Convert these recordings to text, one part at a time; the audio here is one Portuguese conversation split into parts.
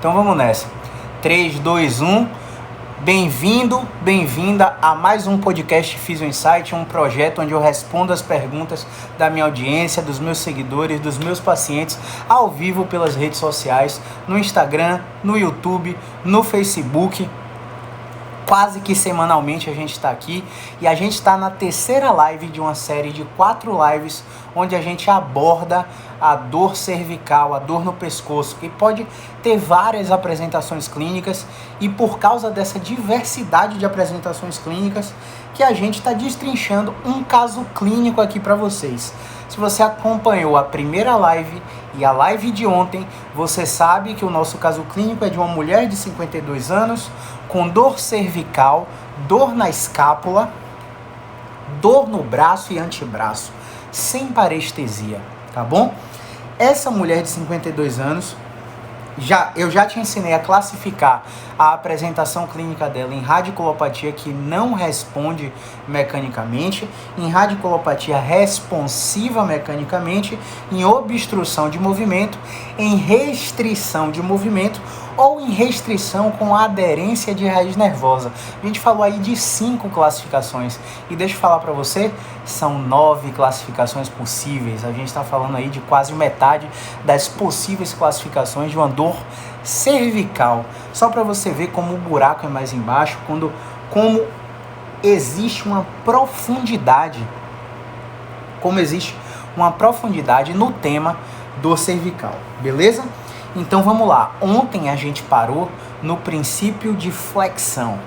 Então vamos nessa. 3, 2, 1. Bem-vindo, bem-vinda a mais um podcast Physio Insight, um projeto onde eu respondo as perguntas da minha audiência, dos meus seguidores, dos meus pacientes, ao vivo pelas redes sociais, no Instagram, no YouTube, no Facebook. Quase que semanalmente a gente está aqui e a gente está na terceira live de uma série de 4 lives onde a gente aborda a dor cervical, a dor no pescoço, que pode ter várias apresentações clínicas, e por causa dessa diversidade de apresentações clínicas que a gente está destrinchando um caso clínico aqui para vocês. Se você acompanhou a primeira live e a live de ontem, você sabe que o nosso caso clínico é de uma mulher de 52 anos com dor cervical, dor na escápula, dor no braço e antebraço, sem parestesia, tá bom? Essa mulher de 52 anos, eu já te ensinei a classificar a apresentação clínica dela em radiculopatia que não responde mecanicamente, em radiculopatia responsiva mecanicamente, em obstrução de movimento, em restrição de movimento ou em restrição com aderência de raiz nervosa. A gente falou aí de 5 classificações e deixa eu falar para você, são 9 classificações possíveis. A gente está falando aí de quase metade das possíveis classificações de uma dor cervical. Só para você ver como o buraco é mais embaixo, como existe uma profundidade, no tema dor cervical, beleza? Então vamos lá, ontem a gente parou no princípio de flexão.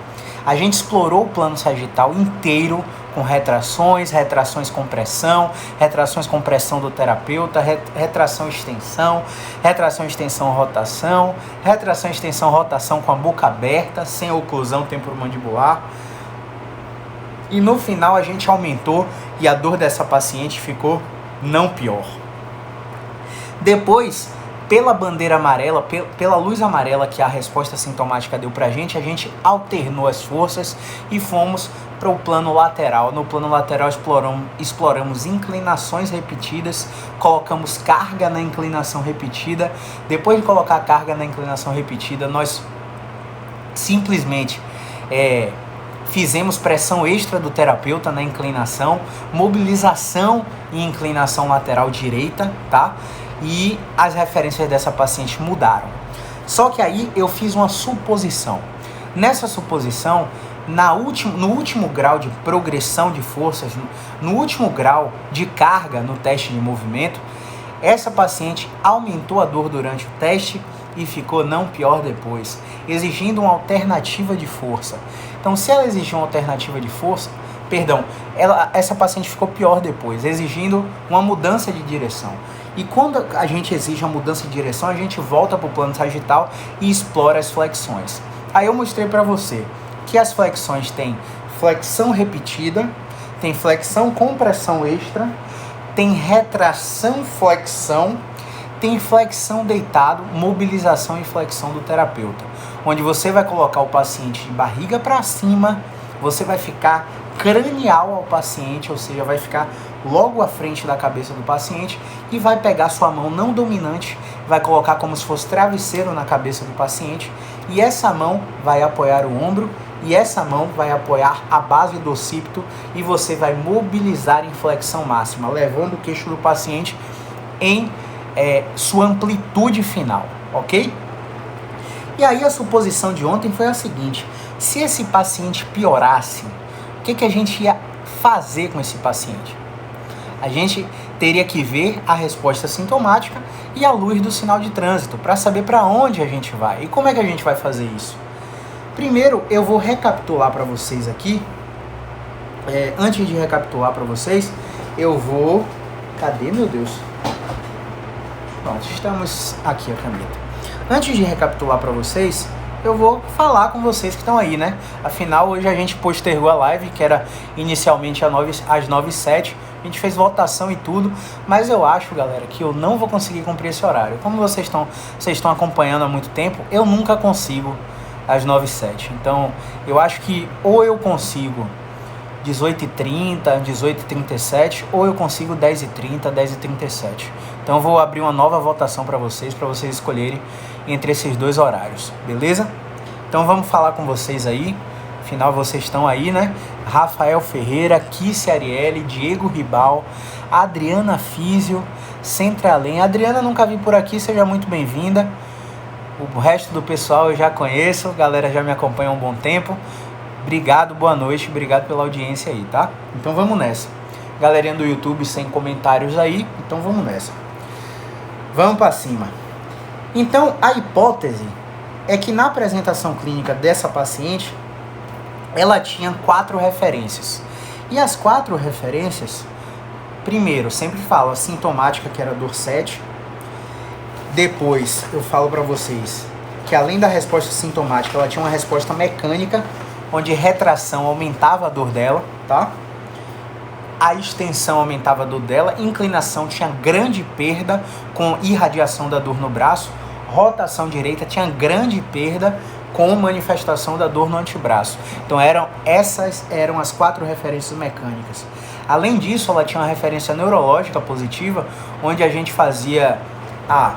A gente explorou o plano sagital inteiro com retrações com pressão do terapeuta, retração, extensão, rotação, rotação com a boca aberta, sem oclusão temporomandibular. E no final a gente aumentou e a dor dessa paciente ficou não pior. Depois, pela bandeira amarela, pela luz amarela que a resposta sintomática deu pra gente, a gente alternou as forças e fomos para o plano lateral. No plano lateral exploramos inclinações repetidas, colocamos carga na inclinação repetida. Depois de colocar carga na inclinação repetida, nós simplesmente fizemos pressão extra do terapeuta na inclinação, mobilização e inclinação lateral direita, tá? E as referências dessa paciente mudaram. Só que aí eu fiz uma suposição. Nessa suposição, no último grau de progressão de forças, no último grau de carga no teste de movimento, essa paciente aumentou a dor durante o teste e ficou não pior depois, exigindo uma alternativa de força. Então, se ela exigiu uma alternativa de força, essa paciente ficou pior depois, exigindo uma mudança de direção. E quando a gente exige uma mudança de direção, a gente volta para o plano sagital e explora as flexões. Aí eu mostrei para você que as flexões têm flexão repetida, tem flexão com pressão extra, tem retração flexão, tem flexão deitado, mobilização e flexão do terapeuta, onde você vai colocar o paciente de barriga para cima, você vai ficar cranial ao paciente, ou seja, vai ficar logo à frente da cabeça do paciente e vai pegar sua mão não dominante, vai colocar como se fosse travesseiro na cabeça do paciente, e essa mão vai apoiar o ombro e essa mão vai apoiar a base do occipito e você vai mobilizar em flexão máxima, levando o queixo do paciente em sua amplitude final, ok? E aí a suposição de ontem foi a seguinte: se esse paciente piorasse, o que a gente ia fazer com esse paciente? A gente teria que ver a resposta sintomática e a luz do sinal de trânsito para saber para onde a gente vai. E como é que a gente vai fazer isso? Primeiro, eu vou recapitular para vocês aqui. Antes de recapitular para vocês, eu vou... Cadê, meu Deus? Pronto, estamos aqui a caneta. Antes de recapitular para vocês, eu vou falar com vocês que estão aí, né? Afinal, hoje a gente postergou a live, que era inicialmente às 9h07. A gente fez votação e tudo, mas eu acho, galera, que eu não vou conseguir cumprir esse horário. Como vocês estão acompanhando há muito tempo, eu nunca consigo às 9h07. Então, eu acho que ou eu consigo 18h30, 18h37, ou eu consigo 10h30, 10h37. Então, eu vou abrir uma nova votação para vocês escolherem entre esses dois horários, beleza? Então vamos falar com vocês aí, afinal vocês estão aí, né? Rafael Ferreira, Kissi Arielle, Diego Ribal, Adriana Físio, Centralém. Adriana, nunca vi por aqui, seja muito bem-vinda. O resto do pessoal eu já conheço, a galera já me acompanha há um bom tempo. Obrigado, boa noite, obrigado pela audiência aí, tá? Então vamos nessa. Galerinha do YouTube sem comentários aí, então vamos nessa. Vamos para cima. Então a hipótese é que na apresentação clínica dessa paciente, ela tinha 4 referências. E as 4 referências, primeiro, sempre falo a sintomática, que era dor 7. Depois eu falo para vocês que além da resposta sintomática, ela tinha uma resposta mecânica, onde retração aumentava a dor dela, tá? A extensão aumentava a dor dela, inclinação tinha grande perda com irradiação da dor no braço, rotação direita tinha grande perda com manifestação da dor no antebraço. Então essas eram as 4 referências mecânicas. Além disso, ela tinha uma referência neurológica positiva, onde a gente fazia a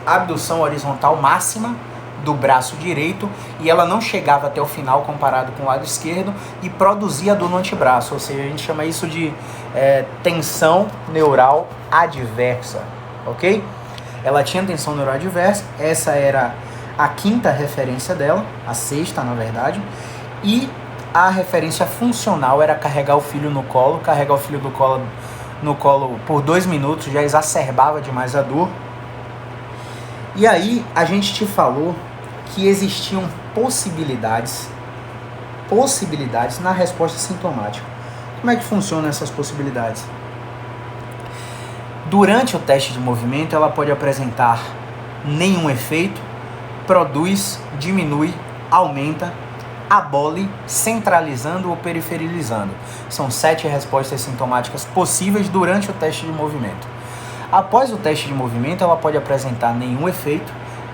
abdução horizontal máxima do braço direito e ela não chegava até o final comparado com o lado esquerdo e produzia dor no antebraço, ou seja, a gente chama isso de tensão neural adversa, ok? Ela tinha tensão neural adversa, essa era a 5ª referência dela, a 6ª na verdade, e a referência funcional era carregar o filho no colo. Carregar o filho no colo por 2 minutos já exacerbava demais a dor. E aí a gente te falou que existiam possibilidades na resposta sintomática. Como é que funcionam essas possibilidades? Durante o teste de movimento, ela pode apresentar nenhum efeito, produz, diminui, aumenta, abole, centralizando ou periferizando. São 7 respostas sintomáticas possíveis durante o teste de movimento. Após o teste de movimento, ela pode apresentar nenhum efeito,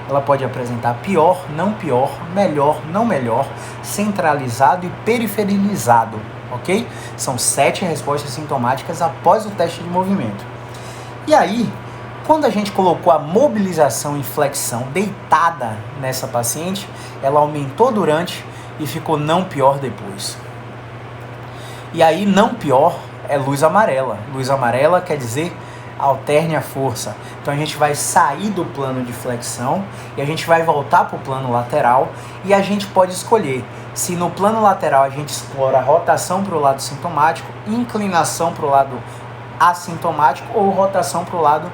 ela pode apresentar pior, não pior, melhor, não melhor, centralizado e periferizado, ok? São 7 respostas sintomáticas após o teste de movimento. E aí, quando a gente colocou a mobilização e flexão deitada nessa paciente, ela aumentou durante e ficou não pior depois. E aí, não pior é luz amarela. Luz amarela quer dizer alterne a força. Então a gente vai sair do plano de flexão e a gente vai voltar para o plano lateral e a gente pode escolher se no plano lateral a gente explora a rotação para o lado sintomático, inclinação para o lado assintomático ou rotação para o lado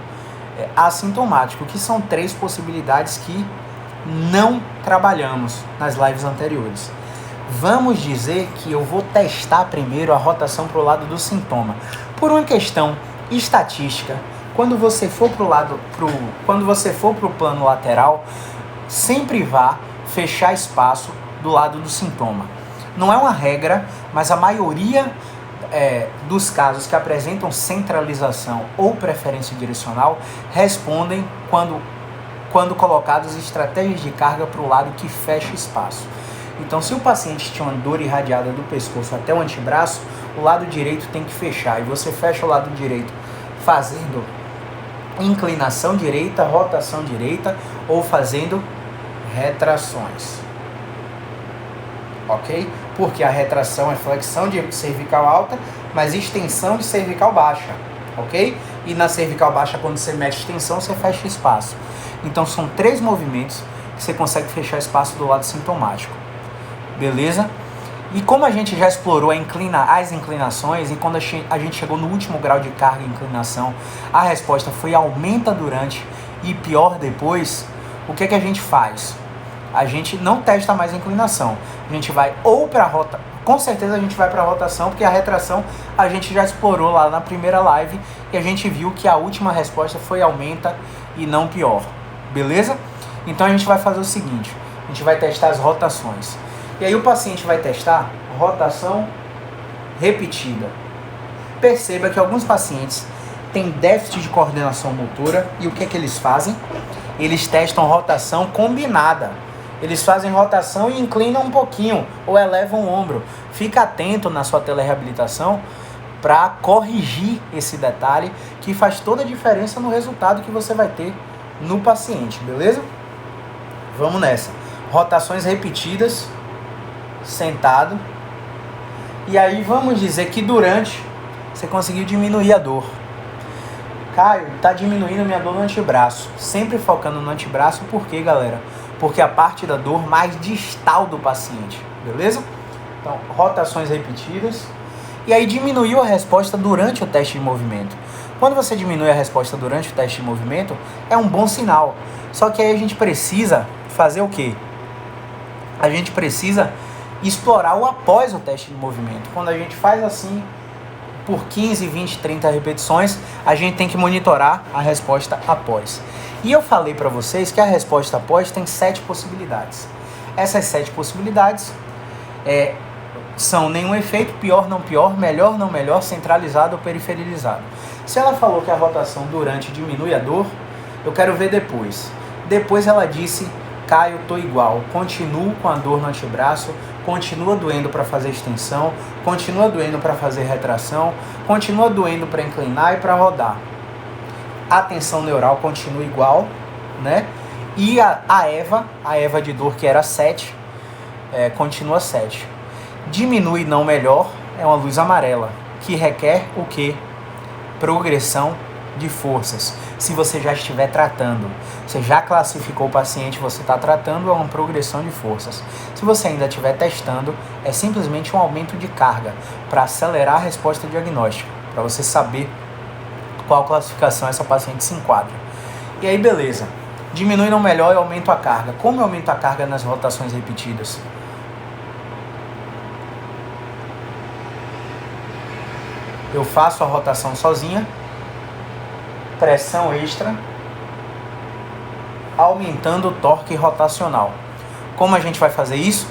assintomático, que são 3 possibilidades que não trabalhamos nas lives anteriores. Vamos dizer que eu vou testar primeiro a rotação para o lado do sintoma. Por uma questão estatística, quando você for para o plano lateral, sempre vá fechar espaço do lado do sintoma. Não é uma regra, mas a maioria dos casos que apresentam centralização ou preferência direcional respondem quando colocados estratégias de carga para o lado que fecha espaço. Então, se o paciente tinha uma dor irradiada do pescoço até o antebraço, o lado direito tem que fechar. E você fecha o lado direito fazendo inclinação direita, rotação direita ou fazendo retrações. Ok? Porque a retração é flexão de cervical alta, mas extensão de cervical baixa. Ok? E na cervical baixa, quando você mete extensão, você fecha espaço. Então, são 3 movimentos que você consegue fechar espaço do lado sintomático. Beleza? E como a gente já explorou as inclinações, e quando a gente chegou no último grau de carga e inclinação, a resposta foi aumenta durante e pior depois, o que a gente faz? A gente não testa mais a inclinação. A gente vai ou para a rotação, com certeza a gente vai para a rotação, porque a retração a gente já explorou lá na primeira live e a gente viu que a última resposta foi aumenta e não pior. Beleza? Então a gente vai fazer o seguinte, a gente vai testar as rotações. E aí o paciente vai testar rotação repetida. Perceba que alguns pacientes têm déficit de coordenação motora e o que eles fazem? Eles testam rotação combinada. Eles fazem rotação e inclinam um pouquinho ou elevam o ombro. Fica atento na sua telereabilitação para corrigir esse detalhe que faz toda a diferença no resultado que você vai ter no paciente, beleza? Vamos nessa. Rotações repetidas, sentado. E aí vamos dizer que durante você conseguiu diminuir a dor. Caio, tá diminuindo minha dor no antebraço. Sempre focando no antebraço, por quê, galera? Porque a parte da dor mais distal do paciente, beleza? Então, rotações repetidas. E aí diminuiu a resposta durante o teste de movimento. Quando você diminui a resposta durante o teste de movimento, é um bom sinal. Só que aí a gente precisa fazer o quê? A gente precisa explorar o após o teste de movimento. Quando a gente faz assim, por 15, 20, 30 repetições, a gente tem que monitorar a resposta após. E eu falei para vocês que a resposta após tem 7 possibilidades. Essas 7 possibilidades são nenhum efeito, pior não pior, melhor não melhor, centralizado ou periferizado. Se ela falou que a rotação durante diminui a dor, eu quero ver depois. Depois ela disse, Caio, tô igual, continuo com a dor no antebraço, continua doendo para fazer extensão, continua doendo para fazer retração, continua doendo para inclinar e para rodar. A tensão neural continua igual, né? E a EVA de dor que era 7, continua 7. Diminui não melhor, é uma luz amarela, que requer o quê? Progressão de forças. Se você já estiver tratando, você já classificou o paciente, você está tratando, é uma progressão de forças. Se você ainda estiver testando, é simplesmente um aumento de carga para acelerar a resposta diagnóstica, para você saber qual classificação essa paciente se enquadra. E aí, beleza. Diminui não melhor e aumento a carga. Como eu aumento a carga nas rotações repetidas? Eu faço a rotação sozinha, pressão extra, aumentando o torque rotacional. Como a gente vai fazer isso?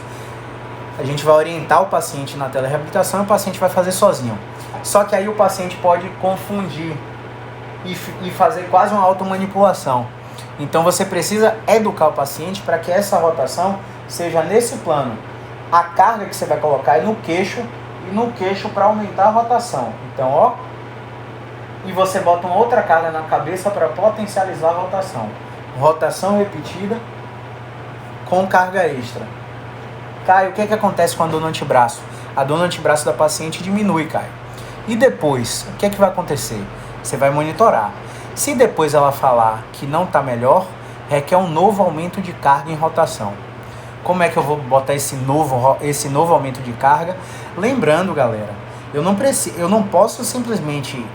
A gente vai orientar o paciente na telereabilitação e o paciente vai fazer sozinho. Só que aí o paciente pode confundir e fazer quase uma automanipulação. Então você precisa educar o paciente para que essa rotação seja nesse plano. A carga que você vai colocar é no queixo, e no queixo para aumentar a rotação. Então, ó, e você bota uma outra carga na cabeça para potencializar a rotação. Rotação repetida com carga extra. Caio, o que acontece com a dor no antebraço? A dor no antebraço da paciente diminui, Caio. E depois, o que vai acontecer? Você vai monitorar. Se depois ela falar que não está melhor, requer um novo aumento de carga em rotação. Como é que eu vou botar esse novo aumento de carga? Lembrando, galera, eu não posso simplesmente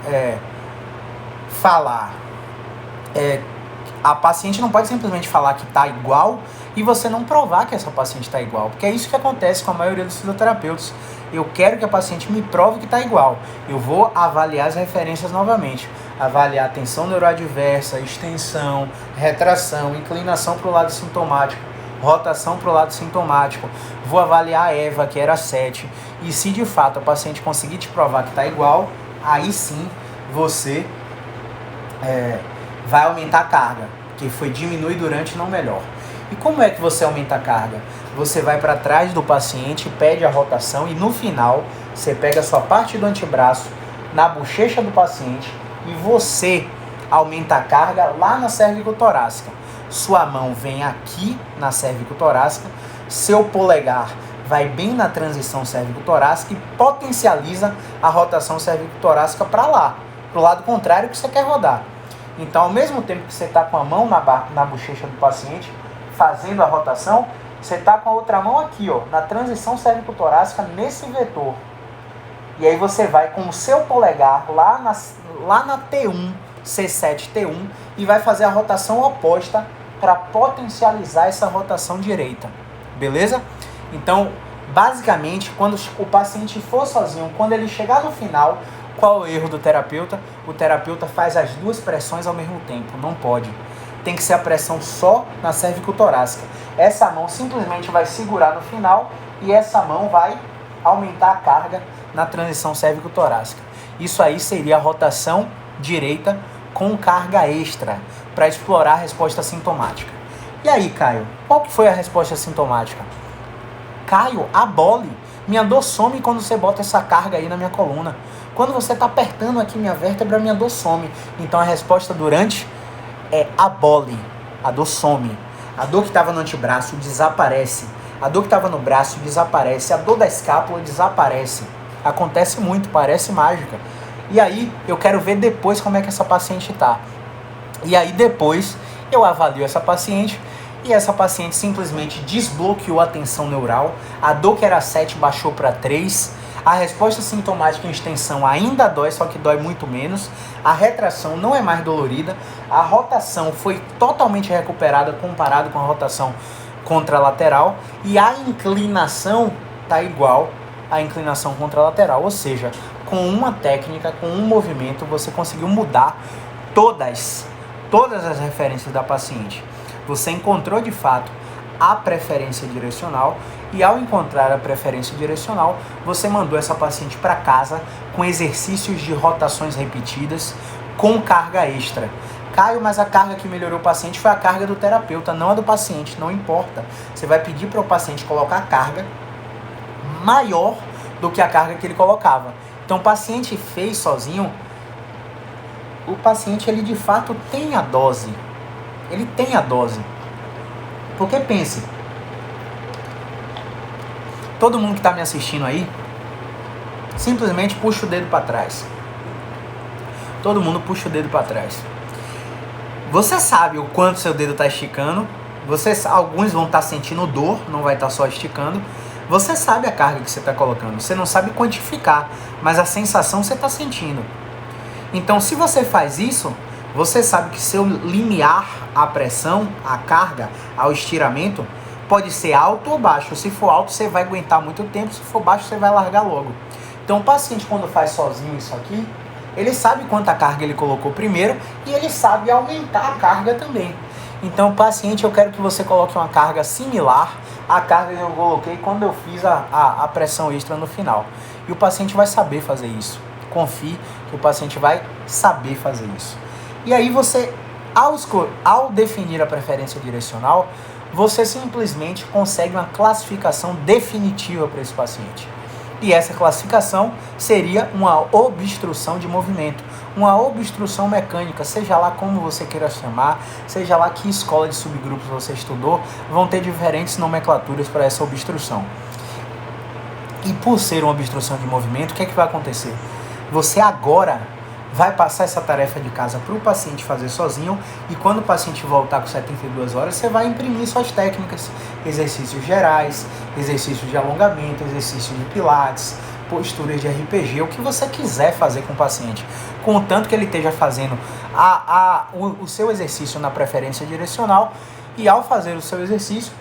falar. A paciente não pode simplesmente falar que está igual e você não provar que essa paciente está igual. Porque é isso que acontece com a maioria dos fisioterapeutas. Eu quero que a paciente me prove que está igual. Eu vou avaliar as referências novamente. Avaliar a tensão neuroadversa, extensão, retração, inclinação para o lado sintomático, rotação para o lado sintomático. Vou avaliar a EVA, que era 7. E se de fato a paciente conseguir te provar que está igual, aí sim você vai aumentar a carga, que foi diminui durante, não melhor. E como é que você aumenta a carga? Você vai para trás do paciente, pede a rotação e no final você pega a sua parte do antebraço na bochecha do paciente e você aumenta a carga lá na cervicotorácica. Sua mão vem aqui na cervicotorácica, seu polegar vai bem na transição cervicotorácica e potencializa a rotação cervicotorácica para lá, para o lado contrário que você quer rodar. Então, ao mesmo tempo que você está com a mão na bochecha do paciente, fazendo a rotação, você está com a outra mão aqui, ó, na transição cervicotorácica, nesse vetor. E aí você vai com o seu polegar lá na T1, C7, T1, e vai fazer a rotação oposta para potencializar essa rotação direita. Beleza? Então, basicamente, quando o paciente for sozinho, quando ele chegar no final, qual é o erro do terapeuta? O terapeuta faz as duas pressões ao mesmo tempo. Não pode. Tem que ser a pressão só na cervicotorácica. Essa mão simplesmente vai segurar no final e essa mão vai aumentar a carga na transição cervicotorácica. Isso aí seria a rotação direita com carga extra para explorar a resposta sintomática. E aí, Caio, qual que foi a resposta sintomática? Caio, abole. Minha dor some quando você bota essa carga aí na minha coluna. Quando você está apertando aqui minha vértebra, minha dor some. Então a resposta durante é abole. A dor some. A dor que estava no antebraço desaparece. A dor que estava no braço desaparece. A dor da escápula desaparece. Acontece muito, parece mágica. E aí eu quero ver depois como é que essa paciente está. E aí depois eu avalio essa paciente e essa paciente simplesmente desbloqueou a tensão neural. A dor que era 7 baixou para 3. A resposta sintomática em extensão ainda dói, só que dói muito menos. A retração não é mais dolorida. A rotação foi totalmente recuperada comparado com a rotação contralateral. E a inclinação está igual à inclinação contralateral. Ou seja, com uma técnica, com um movimento, você conseguiu mudar todas as referências da paciente. Você encontrou de fato a preferência direcional e ao encontrar a preferência direcional, você mandou essa paciente para casa com exercícios de rotações repetidas com carga extra. Caio, mas a carga que melhorou o paciente foi a carga do terapeuta, não a do paciente, não importa. Você vai pedir para o paciente colocar carga maior do que a carga que ele colocava. Então o paciente fez sozinho, o paciente ele de fato tem a dose. Ele tem a dose. Porque pense, todo mundo que está me assistindo aí, simplesmente puxa o dedo para trás. Todo mundo puxa o dedo para trás. Você sabe o quanto seu dedo está esticando. Alguns vão estar sentindo dor, não vai estar só esticando. Você sabe a carga que você está colocando. Você não sabe quantificar, mas a sensação você está sentindo. Então, se você faz isso, você sabe que seu limiar à pressão, à carga, ao estiramento, pode ser alto ou baixo. Se for alto, você vai aguentar muito tempo. Se for baixo, você vai largar logo. Então, o paciente, quando faz sozinho isso aqui, ele sabe quanta carga ele colocou primeiro e ele sabe aumentar a carga também. Então, paciente, eu quero que você coloque uma carga similar à carga que eu coloquei quando eu fiz a pressão extra no final. E o paciente vai saber fazer isso. Confie que o paciente vai saber fazer isso. E aí você, ao definir a preferência direcional, você simplesmente consegue uma classificação definitiva para esse paciente. E essa classificação seria uma obstrução de movimento, uma obstrução mecânica, seja lá como você queira chamar, seja lá que escola de subgrupos você estudou, vão ter diferentes nomenclaturas para essa obstrução. E por ser uma obstrução de movimento, o que é que vai acontecer? Você agora vai passar essa tarefa de casa para o paciente fazer sozinho e quando o paciente voltar com 72 horas, você vai imprimir suas técnicas, exercícios gerais, exercícios de alongamento, exercícios de pilates, posturas de RPG, o que você quiser fazer com o paciente, contanto que ele esteja fazendo o seu exercício na preferência direcional e ao fazer o seu exercício,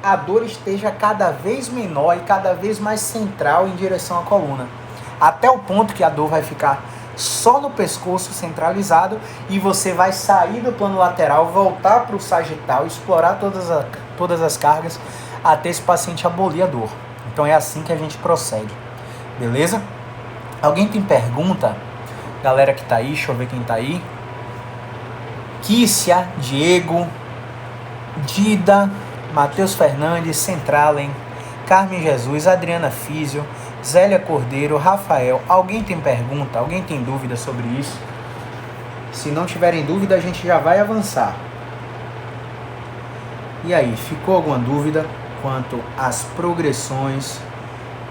a dor esteja cada vez menor e cada vez mais central em direção à coluna, até o ponto que a dor vai ficar só no pescoço centralizado e você vai sair do plano lateral, voltar para o sagital, explorar todas as cargas até esse paciente abolir a dor. Então é assim que a gente procede, beleza? Alguém tem pergunta? Galera que tá aí, deixa eu ver quem tá aí. Kícia, Diego, Dida, Matheus Fernandes, Centralen, Carmen Jesus, Adriana Físio, Zélia Cordeiro, Rafael. Alguém tem pergunta? Alguém tem dúvida sobre isso? Se não tiverem dúvida, a gente já vai avançar. E aí, ficou alguma dúvida quanto às progressões,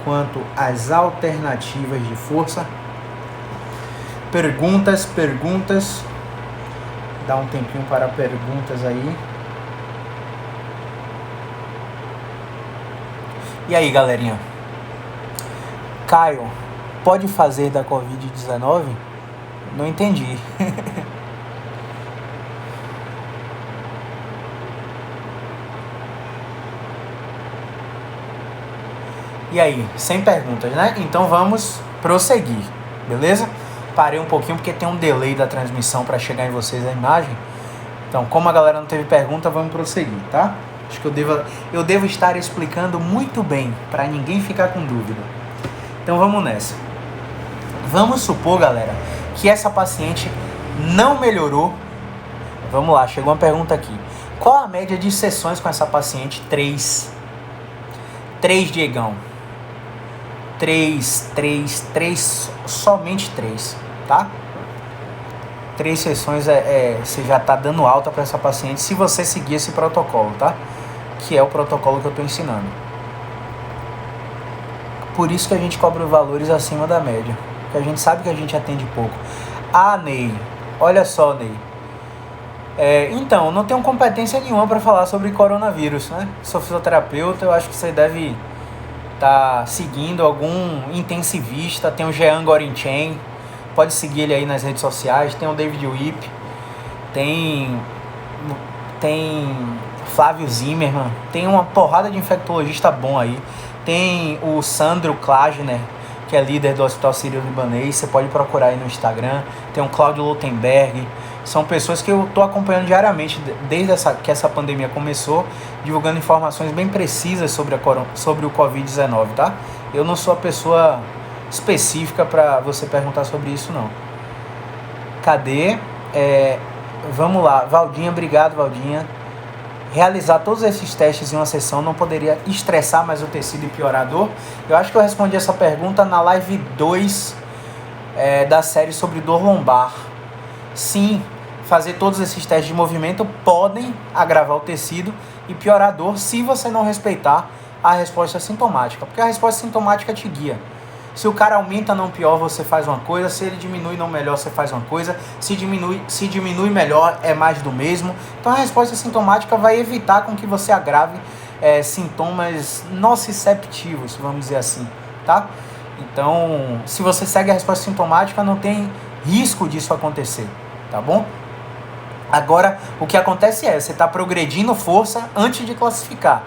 quanto às alternativas de força? Perguntas. Dá um tempinho para perguntas aí. E aí, galerinha? Caio, pode fazer da Covid-19? Não entendi. E aí, sem perguntas, né? Então vamos prosseguir, beleza? Parei um pouquinho porque tem um delay da transmissão para chegar em vocês a imagem. Então, como a galera não teve pergunta, vamos prosseguir, tá? Acho que eu devo estar explicando muito bem, para ninguém ficar com dúvida. Então vamos nessa. Vamos supor, galera, que essa paciente não melhorou. Vamos lá, chegou uma pergunta aqui. Qual a média de sessões com essa paciente? 3, Diegão. 3, somente 3, tá? 3 sessões você já está dando alta para essa paciente se você seguir esse protocolo, tá? Que é o protocolo que eu estou ensinando. Por isso que a gente cobra valores acima da média, porque a gente sabe que a gente atende pouco. Ah, Ney, olha só, Ney. Então, não tenho competência nenhuma para falar sobre coronavírus, né? Sou fisioterapeuta, eu acho que você deve estar seguindo algum intensivista. Tem o Jean Gorinchen, pode seguir ele aí nas redes sociais. Tem o David Whip, tem Flávio Zimmermann, tem uma porrada de infectologista bom aí. Tem o Sandro Klagner, que é líder do Hospital Sírio-Libanês, você pode procurar aí no Instagram. Tem o Cláudio Lutemberg. São pessoas que eu estou acompanhando diariamente desde que essa pandemia começou, divulgando informações bem precisas sobre o Covid-19, tá? Eu não sou a pessoa específica para você perguntar sobre isso, não. Cadê? Vamos lá. Valdinha, obrigado, Valdinha. Realizar todos esses testes em uma sessão não poderia estressar mais o tecido e piorar a dor? Eu acho que eu respondi essa pergunta na live 2 da série sobre dor lombar. Sim, fazer todos esses testes de movimento podem agravar o tecido e piorar a dor se você não respeitar a resposta sintomática, porque a resposta sintomática te guia. Se o cara aumenta não pior, você faz uma coisa. Se ele diminui não melhor, você faz uma coisa. Se diminui melhor, é mais do mesmo. Então a resposta sintomática vai evitar com que você agrave sintomas nociceptivos, vamos dizer assim, tá? Então, se você segue a resposta sintomática, não tem risco disso acontecer, tá bom? Agora, o que acontece você está progredindo força antes de classificar.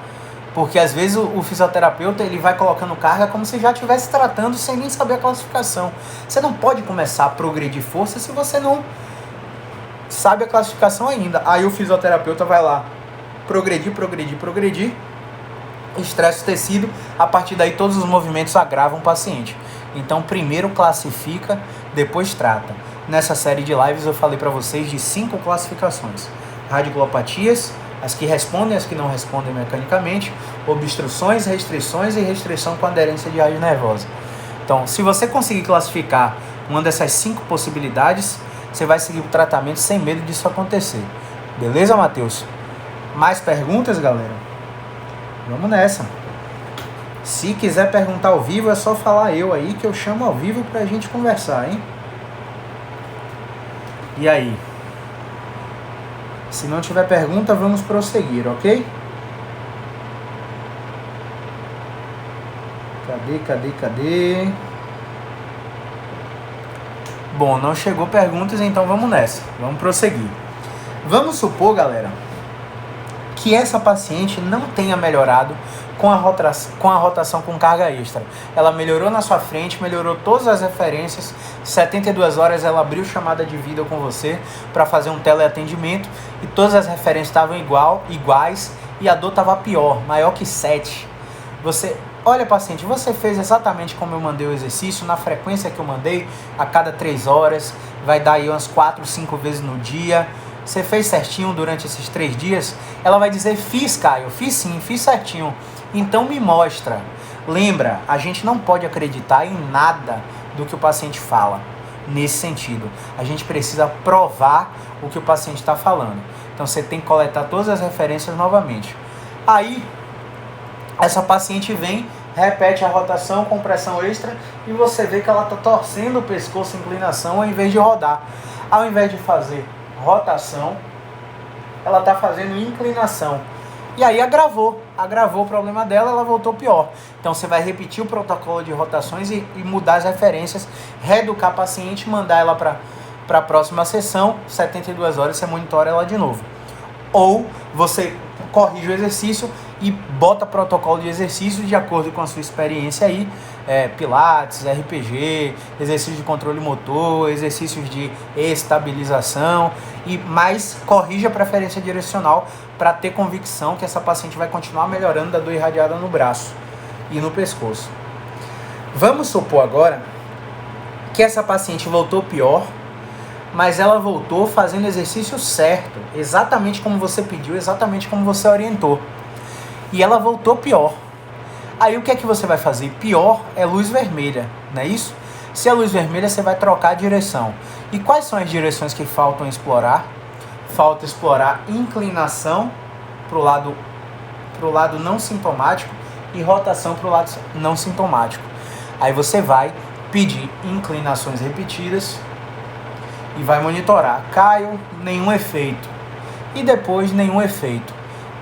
Porque às vezes o fisioterapeuta ele vai colocando carga como se já estivesse tratando sem nem saber a classificação. Você não pode começar a progredir força se você não sabe a classificação ainda. Aí o fisioterapeuta vai lá progredir, estressa o tecido, a partir daí todos os movimentos agravam o paciente. Então primeiro classifica, depois trata. Nessa série de lives eu falei para vocês de 5 classificações: radiculopatias, as que respondem, as que não respondem mecanicamente, obstruções, restrições e restrição com aderência de raiz nervosa. Então, se você conseguir classificar uma dessas 5 possibilidades, você vai seguir o tratamento sem medo disso acontecer. Beleza, Matheus? Mais perguntas, galera? Vamos nessa. Se quiser perguntar ao vivo, é só falar eu aí, que eu chamo ao vivo pra gente conversar, hein? E aí? Se não tiver pergunta, vamos prosseguir, ok? Cadê? Bom, não chegou perguntas, então vamos nessa. Vamos prosseguir. Vamos supor, galera, que essa paciente não tenha melhorado com a rotação com carga extra. Ela melhorou na sua frente, melhorou todas as referências. 72 horas ela abriu chamada de vídeo com você para fazer um teleatendimento e todas as referências estavam iguais e a dor estava pior, maior que 7. Olha, paciente, você fez exatamente como eu mandei o exercício, na frequência que eu mandei, a cada 3 horas, vai dar aí umas 4, 5 vezes no dia. Você fez certinho durante esses 3 dias? Ela vai dizer, fiz, Caio, fiz sim, fiz certinho. Então me mostra. Lembra, a gente não pode acreditar em nada do que o paciente fala. Nesse sentido, a gente precisa provar o que o paciente está falando. Então você tem que coletar todas as referências novamente. Aí, essa paciente vem, repete a rotação com pressão extra e você vê que ela está torcendo o pescoço em inclinação ao invés de rodar. Ao invés de fazer rotação, ela está fazendo inclinação. E aí agravou o problema dela, ela voltou pior. Então você vai repetir o protocolo de rotações e mudar as referências, reeducar a paciente, mandar ela para a próxima sessão, 72 horas você monitora ela de novo. Ou você corrige o exercício e bota protocolo de exercício de acordo com a sua experiência aí, pilates, RPG, exercícios de controle motor, exercícios de estabilização, e mais corrige a preferência direcional para ter convicção que essa paciente vai continuar melhorando da dor irradiada no braço e no pescoço. Vamos supor agora que essa paciente voltou pior, mas ela voltou fazendo exercício certo, exatamente como você pediu, exatamente como você orientou. E ela voltou pior. Aí o que é que você vai fazer? Pior é luz vermelha, não é isso? Se é luz vermelha, você vai trocar a direção. E quais são as direções que faltam explorar? Falta explorar inclinação para o lado não sintomático e rotação para o lado não sintomático. Aí você vai pedir inclinações repetidas e vai monitorar. Caio, nenhum efeito. E depois, nenhum efeito.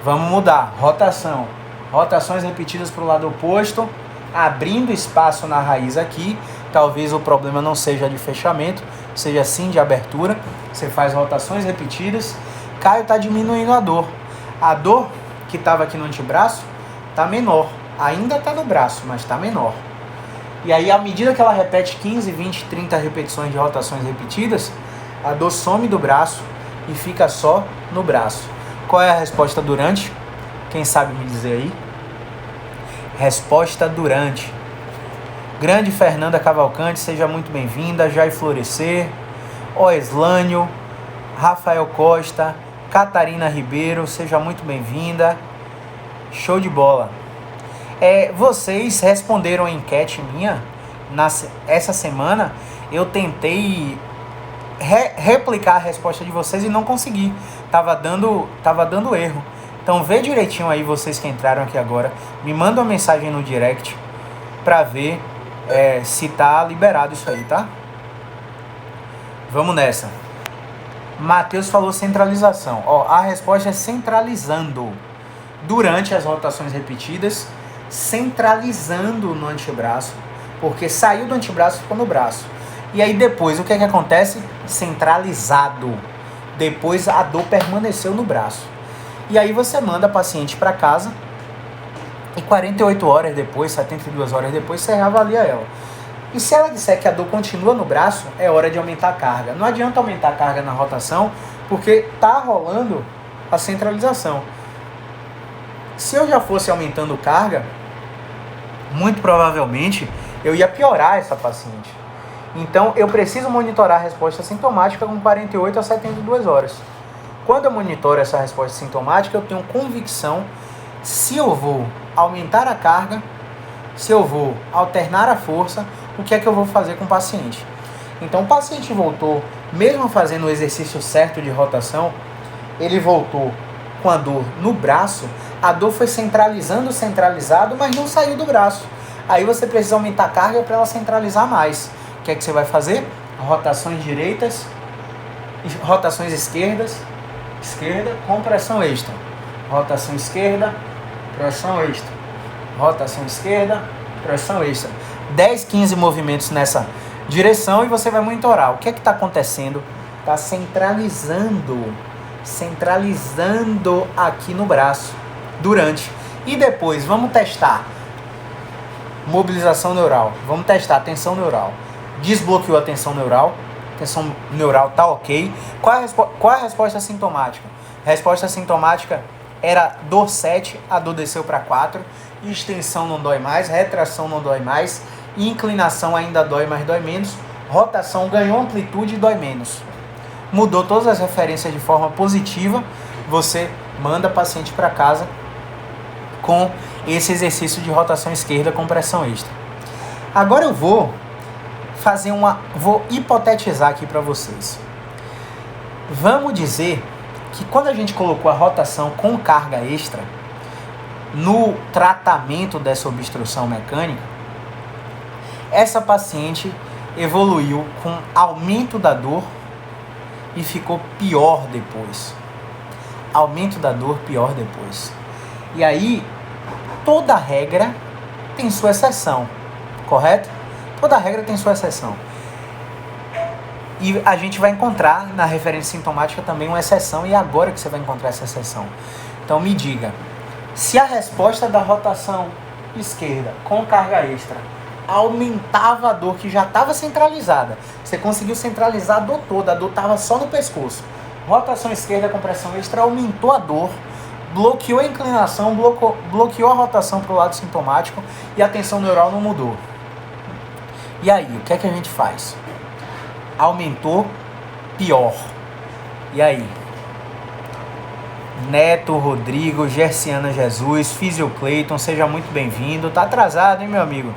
Vamos mudar. Rotação. Rotações repetidas para o lado oposto, abrindo espaço na raiz aqui. Talvez o problema não seja de fechamento, seja sim de abertura. Você faz rotações repetidas. Caio está diminuindo a dor. A dor que estava aqui no antebraço está menor. Ainda está no braço, mas está menor. E aí, à medida que ela repete 15, 20, 30 repetições de rotações repetidas, a dor some do braço e fica só no braço. Qual é a resposta durante? Quem sabe me dizer aí? Resposta durante. Grande Fernanda Cavalcante, seja muito bem-vinda. Jai Florescer, Oeslânio, Rafael Costa, Catarina Ribeiro, seja muito bem-vinda. Show de bola. Vocês responderam a enquete minha essa semana. Eu tentei replicar a resposta de vocês e não consegui. Tava dando erro. Então vê direitinho aí, vocês que entraram aqui agora. Me manda uma mensagem no direct pra ver se tá liberado isso aí, tá? Vamos nessa. Matheus falou centralização. A resposta é centralizando. Durante as rotações repetidas, centralizando no antebraço, porque saiu do antebraço e ficou no braço. E aí depois, o que acontece? Centralizado. Depois a dor permaneceu no braço. E aí você manda a paciente para casa e 48 horas depois, 72 horas depois, você reavalia ela. E se ela disser que a dor continua no braço, é hora de aumentar a carga. Não adianta aumentar a carga na rotação, porque tá rolando a centralização. Se eu já fosse aumentando carga, muito provavelmente eu ia piorar essa paciente. Então eu preciso monitorar a resposta sintomática com 48 a 72 horas. Quando eu monitoro essa resposta sintomática, eu tenho convicção se eu vou aumentar a carga, se eu vou alternar a força, o que é que eu vou fazer com o paciente. Então o paciente voltou, mesmo fazendo o exercício certo de rotação, ele voltou com a dor no braço, a dor foi centralizado, mas não saiu do braço. Aí você precisa aumentar a carga para ela centralizar mais. O que é que você vai fazer? Rotações direitas, rotações esquerda, com pressão extra. Rotação esquerda, pressão extra. Rotação esquerda, pressão extra. 10, 15 movimentos nessa direção e você vai monitorar. O que é que está acontecendo? Está centralizando aqui no braço, durante. E depois, vamos testar mobilização neural, vamos testar tensão neural. Desbloqueou a tensão neural tá ok. Qual é a resposta sintomática? A resposta sintomática era dor 7, a dor desceu para 4, extensão não dói mais, retração não dói mais, inclinação ainda dói, mas dói menos, rotação ganhou amplitude e dói menos. Mudou todas as referências de forma positiva, você manda o paciente para casa com esse exercício de rotação esquerda com pressão extra. Agora eu vou hipotetizar aqui para vocês. Vamos dizer que quando a gente colocou a rotação com carga extra no tratamento dessa obstrução mecânica, essa paciente evoluiu com aumento da dor e ficou pior depois. Aumento da dor, pior depois. E aí, toda regra tem sua exceção, correto? Toda regra tem sua exceção. E a gente vai encontrar na referência sintomática também uma exceção, e é agora que você vai encontrar essa exceção. Então me diga, se a resposta da rotação esquerda com carga extra aumentava a dor que já estava centralizada, você conseguiu centralizar a dor toda, a dor estava só no pescoço. Rotação esquerda com pressão extra aumentou a dor, bloqueou a inclinação, bloqueou a rotação para o lado sintomático e a tensão neural não mudou. E aí, o que é que a gente faz? Aumentou, pior. E aí? Neto, Rodrigo, Gerciana Jesus, Fisiocleiton, seja muito bem-vindo. Tá atrasado, hein, meu amigo?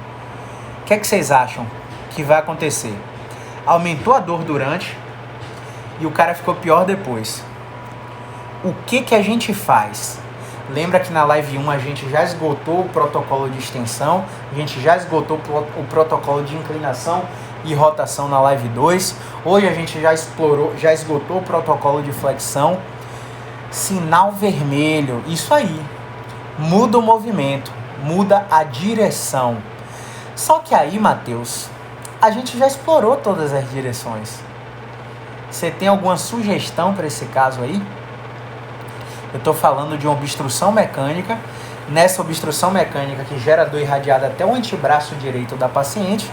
O que é que vocês acham que vai acontecer? aumentou a dor durante e o cara ficou pior depois. O que a gente faz? Lembra que na live 1 a gente já esgotou o protocolo de extensão, a gente já esgotou o protocolo de inclinação e rotação na live 2. Hoje a gente já esgotou o protocolo de flexão. Sinal vermelho, isso aí. Muda o movimento, muda a direção. Só que aí, Matheus, a gente já explorou todas as direções. Você tem alguma sugestão para esse caso aí? Eu estou falando de uma obstrução mecânica. Nessa obstrução mecânica que gera dor irradiada até o antebraço direito da paciente,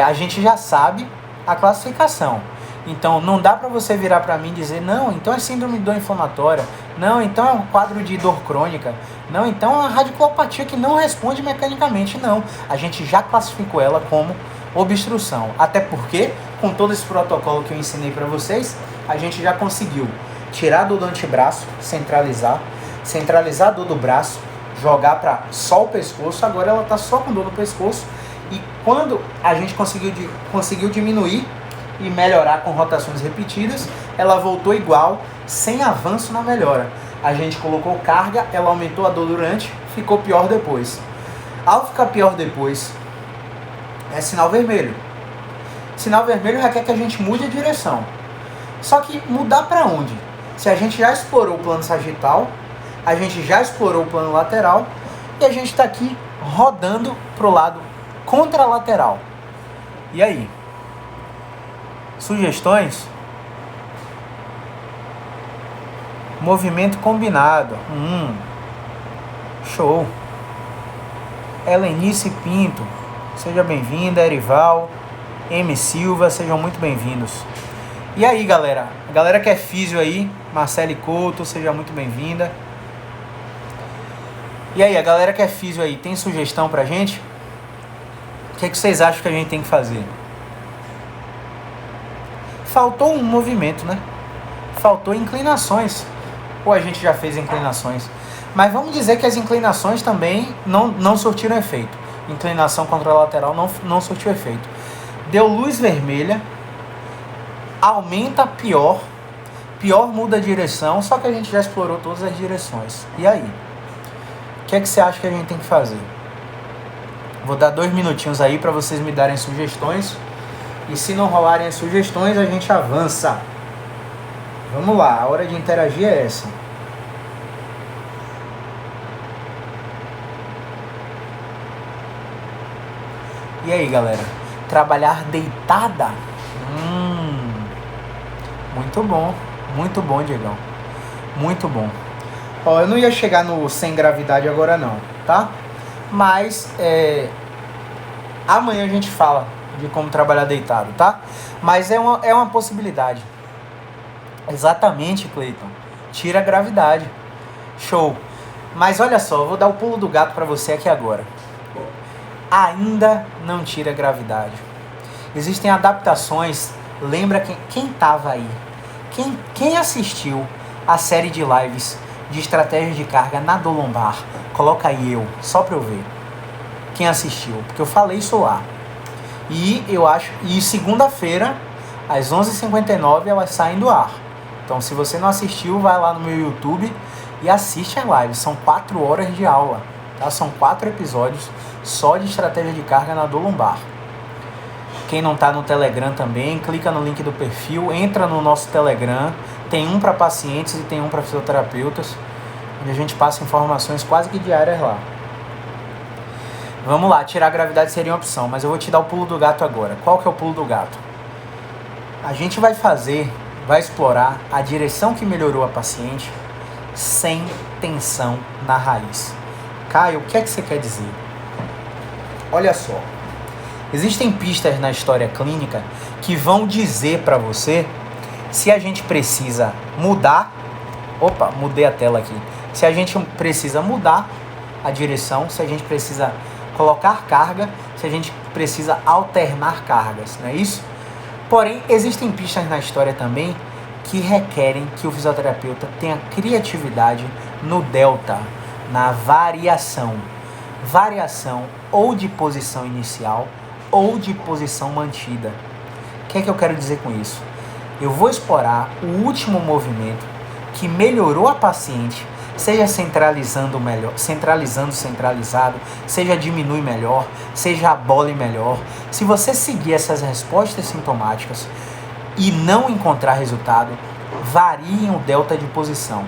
a gente já sabe a classificação. Então não dá para você virar para mim e dizer, não, então é síndrome de dor inflamatória, não, então é um quadro de dor crônica, não, então é uma radiculopatia que não responde mecanicamente, não. A gente já classificou ela como obstrução. Até porque, com todo esse protocolo que eu ensinei para vocês, a gente já conseguiu tirar a dor do antebraço, centralizar a dor do braço, jogar para só o pescoço. Agora ela está só com dor no pescoço. E quando a gente conseguiu diminuir e melhorar com rotações repetidas, ela voltou igual, sem avanço na melhora. A gente colocou carga, ela aumentou a dor durante, ficou pior depois. Ao ficar pior depois, é sinal vermelho. Sinal vermelho requer que a gente mude a direção. Só que mudar para onde? Se a gente já explorou o plano sagital, a gente já explorou o plano lateral e a gente está aqui rodando para o lado contralateral. E aí? Sugestões? Movimento combinado. Show. Helenice Pinto, seja bem-vinda. Erival, M. Silva, sejam muito bem-vindos. E aí, galera? A galera que é físio aí, Marcele Couto, seja muito bem-vinda. E aí, a galera que é físio aí, tem sugestão pra gente? O que vocês acham que a gente tem que fazer? Faltou um movimento, né? Faltou inclinações. Ou a gente já fez inclinações. Mas vamos dizer que as inclinações também não surtiram efeito. Inclinação contralateral não surtiu efeito. Deu luz vermelha, aumenta pior muda a direção, só que a gente já explorou todas as direções. E aí? O que você acha que a gente tem que fazer? Vou dar 2 minutinhos aí para vocês me darem sugestões. E se não rolarem as sugestões, a gente avança. Vamos lá, a hora de interagir é essa. E aí, galera? Trabalhar deitada? Muito bom, Diegão. Muito bom. Ó, eu não ia chegar no sem gravidade agora não, tá? Mas amanhã a gente fala de como trabalhar deitado, tá? Mas é uma possibilidade. Exatamente, Cleiton. Tira a gravidade. Show. Mas olha só, eu vou dar o pulo do gato para você aqui agora. Ainda não tira a gravidade. Existem adaptações. Lembra quem tava aí? Quem assistiu a série de lives de estratégia de carga na dor lombar? Coloca aí eu, só para eu ver. Quem assistiu? Porque eu falei isso lá. E segunda-feira, às 11h59, elas saem do ar. Então, se você não assistiu, vai lá no meu YouTube e assiste a live. São 4 horas de aula, tá? São 4 episódios só de estratégia de carga na dor lombar. Quem não está no Telegram também, clica no link do perfil, entra no nosso Telegram. Tem um para pacientes e tem um para fisioterapeutas, onde a gente passa informações quase que diárias lá. Vamos lá, tirar a gravidade seria uma opção, mas eu vou te dar o pulo do gato agora. Qual que é o pulo do gato? A gente vai explorar a direção que melhorou a paciente sem tensão na raiz. Caio, o que é que você quer dizer? Olha só, existem pistas na história clínica que vão dizer para você se a gente precisa mudar. Opa, mudei a tela aqui. Se a gente precisa mudar a direção, se a gente precisa colocar carga, se a gente precisa alternar cargas, não é isso? Porém, existem pistas na história também que requerem que o fisioterapeuta tenha criatividade no delta, na variação ou de posição inicial ou de posição mantida. O que é que eu quero dizer com isso? Eu vou explorar o último movimento que melhorou a paciente, seja centralizando melhor, centralizado, seja diminui melhor, seja abole melhor. Se você seguir essas respostas sintomáticas e não encontrar resultado, varie o delta de posição.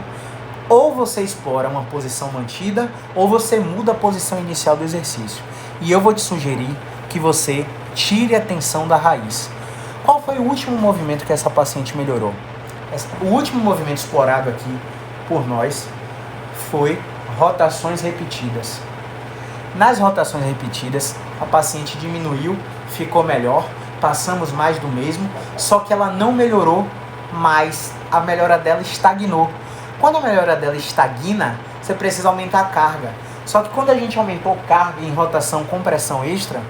Ou você explora uma posição mantida, ou você muda a posição inicial do exercício. E eu vou te sugerir que você tire a tensão da raiz. Qual foi o último movimento que essa paciente melhorou? O último movimento explorado aqui por nós foi rotações repetidas. Nas rotações repetidas, a paciente diminuiu, ficou melhor, passamos mais do mesmo, só que ela não melhorou mais, a melhora dela estagnou. Quando a melhora dela estagna, você precisa aumentar a carga. Só que quando a gente aumentou carga em rotação com pressão extra,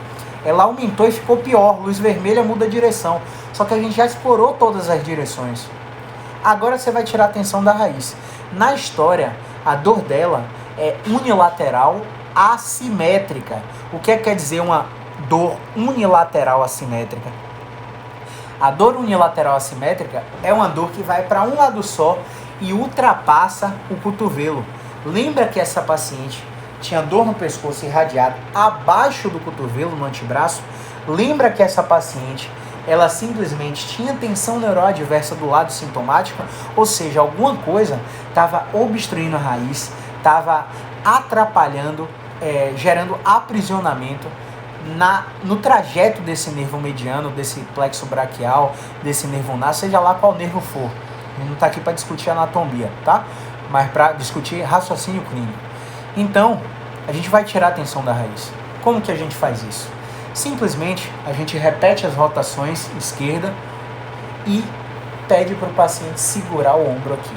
ela aumentou e ficou pior. Luz vermelha muda a direção. Só que a gente já explorou todas as direções. Agora você vai tirar a tensão da raiz. Na história, a dor dela é unilateral assimétrica. O que quer dizer uma dor unilateral assimétrica? A dor unilateral assimétrica é uma dor que vai para um lado só e ultrapassa o cotovelo. Lembra que essa paciente tinha dor no pescoço irradiado abaixo do cotovelo, no antebraço? Lembra que essa paciente, ela simplesmente tinha tensão neural adversa do lado sintomático? Ou seja, alguma coisa estava obstruindo a raiz, estava atrapalhando, gerando aprisionamento no trajeto desse nervo mediano, desse plexo braquial, desse nervo ulnar, seja lá qual nervo for. A gente não está aqui para discutir anatomia, tá? Mas para discutir raciocínio clínico. Então, a gente vai tirar a tensão da raiz. Como que a gente faz isso? Simplesmente, a gente repete as rotações esquerda e pede para o paciente segurar o ombro aqui.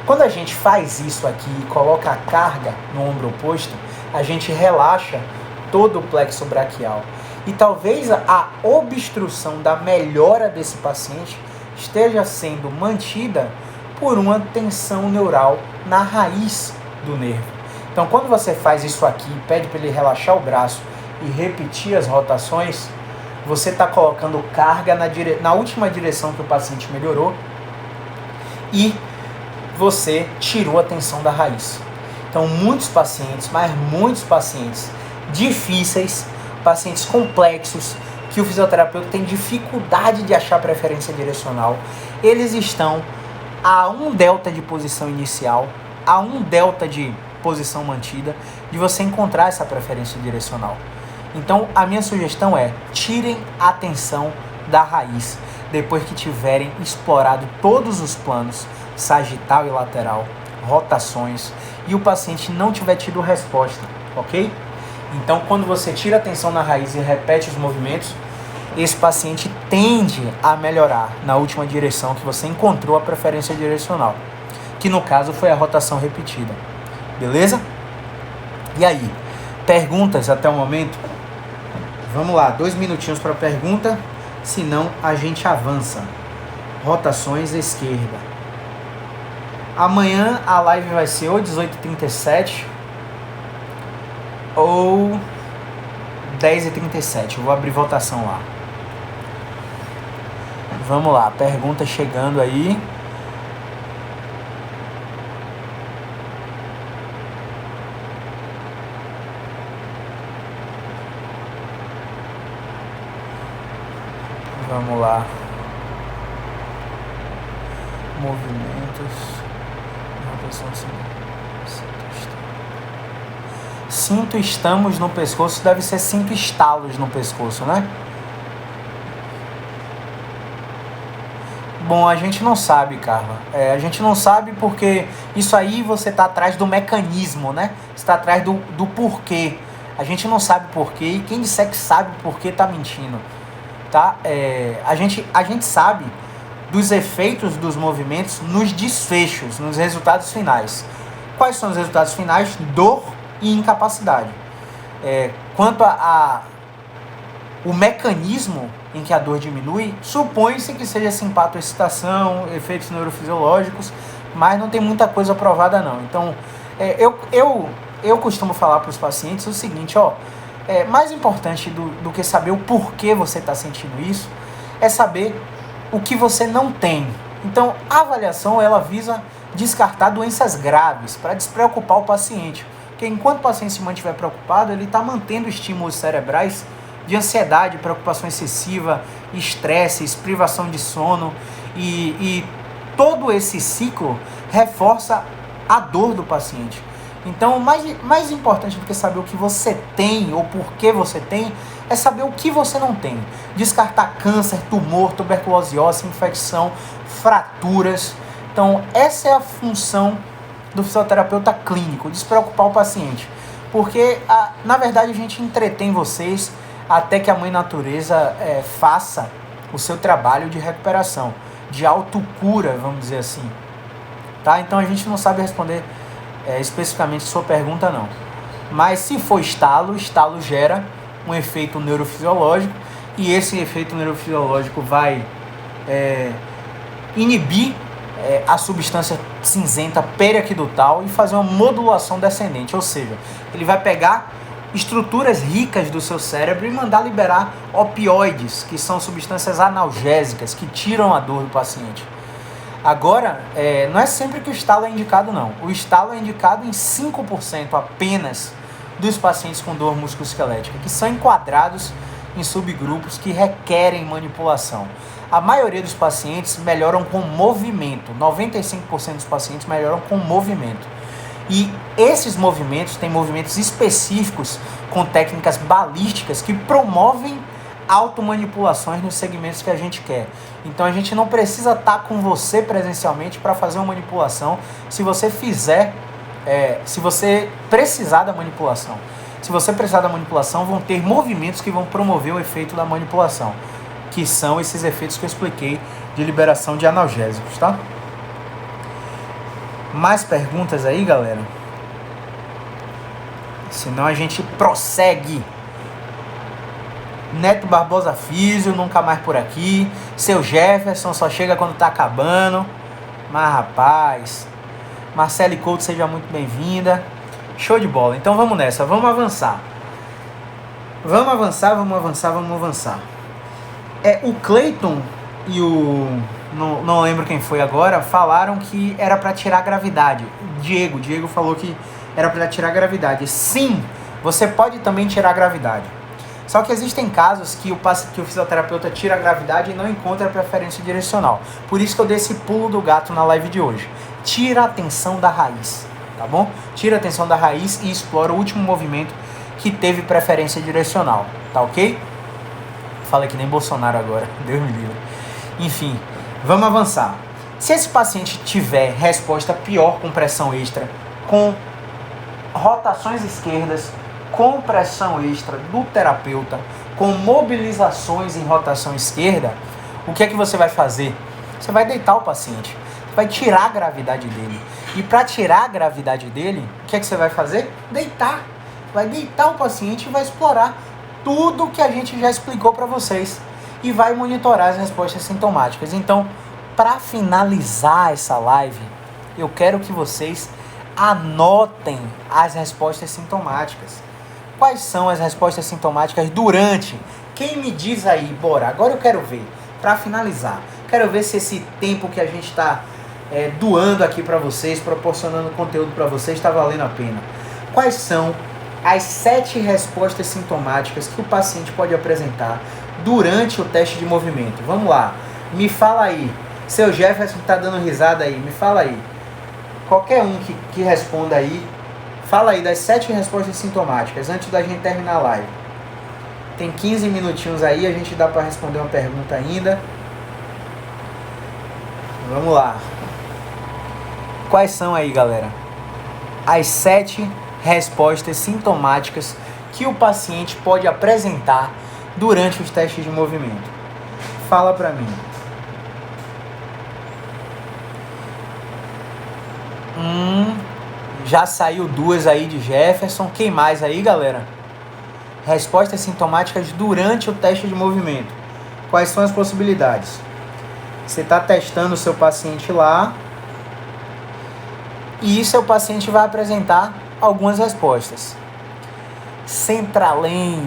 Quando a gente faz isso aqui e coloca a carga no ombro oposto, a gente relaxa todo o plexo braquial. E talvez a obstrução da melhora desse paciente esteja sendo mantida por uma tensão neural na raiz do nervo. Então, quando você faz isso aqui, pede para ele relaxar o braço e repetir as rotações, você está colocando carga na última direção que o paciente melhorou e você tirou a tensão da raiz. Então, muitos pacientes, mas muitos pacientes difíceis, pacientes complexos, que o fisioterapeuta tem dificuldade de achar preferência direcional, eles estão a um delta de posição inicial, a um delta de posição mantida, de você encontrar essa preferência direcional. Então, a minha sugestão é: tirem a tensão da raiz depois que tiverem explorado todos os planos, sagital e lateral, rotações, e o paciente não tiver tido resposta, ok? Então, quando você tira a tensão na raiz e repete os movimentos, esse paciente tende a melhorar na última direção que você encontrou a preferência direcional, que no caso foi a rotação repetida. Beleza? E aí, perguntas até o momento? Vamos lá, 2 minutinhos para pergunta, senão a gente avança. Rotações esquerda. Amanhã a live vai ser ou 18h37 ou 10h37. Eu vou abrir votação lá. Vamos lá, pergunta chegando aí. Vamos lá. Movimentos. Sinto estamos no pescoço, deve ser sinto estalos no pescoço, né? Bom, a gente não sabe, Carla. A gente não sabe porque isso aí você está atrás do mecanismo, né? Você está atrás do porquê. A gente não sabe porquê e quem disser que sabe o porquê está mentindo, tá? A gente sabe dos efeitos dos movimentos nos desfechos, nos resultados finais. Quais são os resultados finais? Dor e incapacidade. Quanto o mecanismo em que a dor diminui, supõe-se que seja simpatoexcitação, efeitos neurofisiológicos, mas não tem muita coisa provada não. Então, eu costumo falar para os pacientes o seguinte, mais importante do que saber o porquê você está sentindo isso, é saber o que você não tem. Então, a avaliação ela visa descartar doenças graves para despreocupar o paciente. Porque enquanto o paciente se mantiver preocupado, ele está mantendo estímulos cerebrais de ansiedade, preocupação excessiva, estresse, privação de sono e todo esse ciclo reforça a dor do paciente. Então, mais importante do que saber o que você tem ou por que você tem, é saber o que você não tem. Descartar câncer, tumor, tuberculose óssea, infecção, fraturas. Então, essa é a função do fisioterapeuta clínico, despreocupar o paciente. Porque, na verdade, a gente entretém vocês até que a Mãe Natureza faça o seu trabalho de recuperação, de autocura, vamos dizer assim. Tá? Então, a gente não sabe responder especificamente sua pergunta, não. Mas se for estalo, o estalo gera um efeito neurofisiológico e esse efeito neurofisiológico vai inibir a substância cinzenta periaquidutal e fazer uma modulação descendente, ou seja, ele vai pegar estruturas ricas do seu cérebro e mandar liberar opioides, que são substâncias analgésicas que tiram a dor do paciente. Agora, não é sempre que o estalo é indicado, não. O estalo é indicado em 5% apenas dos pacientes com dor musculoesquelética, que são enquadrados em subgrupos que requerem manipulação. A maioria dos pacientes melhoram com movimento, 95% dos pacientes melhoram com movimento. E esses movimentos têm movimentos específicos com técnicas balísticas que promovem automanipulações nos segmentos que a gente quer. Então a gente não precisa estar com você presencialmente para fazer uma manipulação se você precisar da manipulação. Se você precisar da manipulação, vão ter movimentos que vão promover o efeito da manipulação, que são esses efeitos que eu expliquei de liberação de analgésicos, tá? Mais perguntas aí, galera? Senão a gente prossegue. Neto Barbosa Físio, nunca mais por aqui. Seu Jefferson só chega quando tá acabando. Mas rapaz, Marcele Couto, seja muito bem-vinda. Show de bola. Então vamos nessa, vamos avançar. Vamos avançar. O Cleiton e o... Não lembro quem foi agora, falaram que era para tirar a gravidade. Diego falou que era para tirar a gravidade. Sim, você pode também tirar a gravidade. Só que existem casos que o fisioterapeuta tira a gravidade e não encontra preferência direcional. Por isso que eu dei esse pulo do gato na live de hoje. Tira a tensão da raiz, tá bom? Tira a tensão da raiz e explora o último movimento que teve preferência direcional, tá ok? Falei que nem Bolsonaro agora, Deus me livre. Enfim, vamos avançar. Se esse paciente tiver resposta pior com pressão extra, com rotações esquerdas, com pressão extra do terapeuta, com mobilizações em rotação esquerda, o que é que você vai fazer? Você vai deitar o paciente, vai tirar a gravidade dele. E para tirar a gravidade dele, o que é que você vai fazer? Deitar. Vai deitar o paciente e vai explorar tudo que a gente já explicou para vocês. E vai monitorar as respostas sintomáticas. Então, para finalizar essa live, eu quero que vocês anotem as respostas sintomáticas. Quais são as respostas sintomáticas durante? Quem me diz aí, bora, agora eu quero ver, para finalizar, quero ver se esse tempo que a gente está doando aqui para vocês, proporcionando conteúdo para vocês, está valendo a pena. Quais são as 7 respostas sintomáticas que o paciente pode apresentar durante o teste de movimento? Vamos lá, me fala aí. Seu Jefferson está dando risada aí, me fala aí. Qualquer um que responda aí, fala aí das 7 respostas sintomáticas antes da gente terminar a live. Tem 15 minutinhos aí, a gente dá para responder uma pergunta ainda. Vamos lá. Quais são aí, galera? As 7 respostas sintomáticas que o paciente pode apresentar durante os testes de movimento. Fala para mim. Já saiu 2 aí de Jefferson. Quem mais aí, galera? Respostas sintomáticas durante o teste de movimento. Quais são as possibilidades? Você está testando o seu paciente lá e seu paciente vai apresentar algumas respostas. Centralém,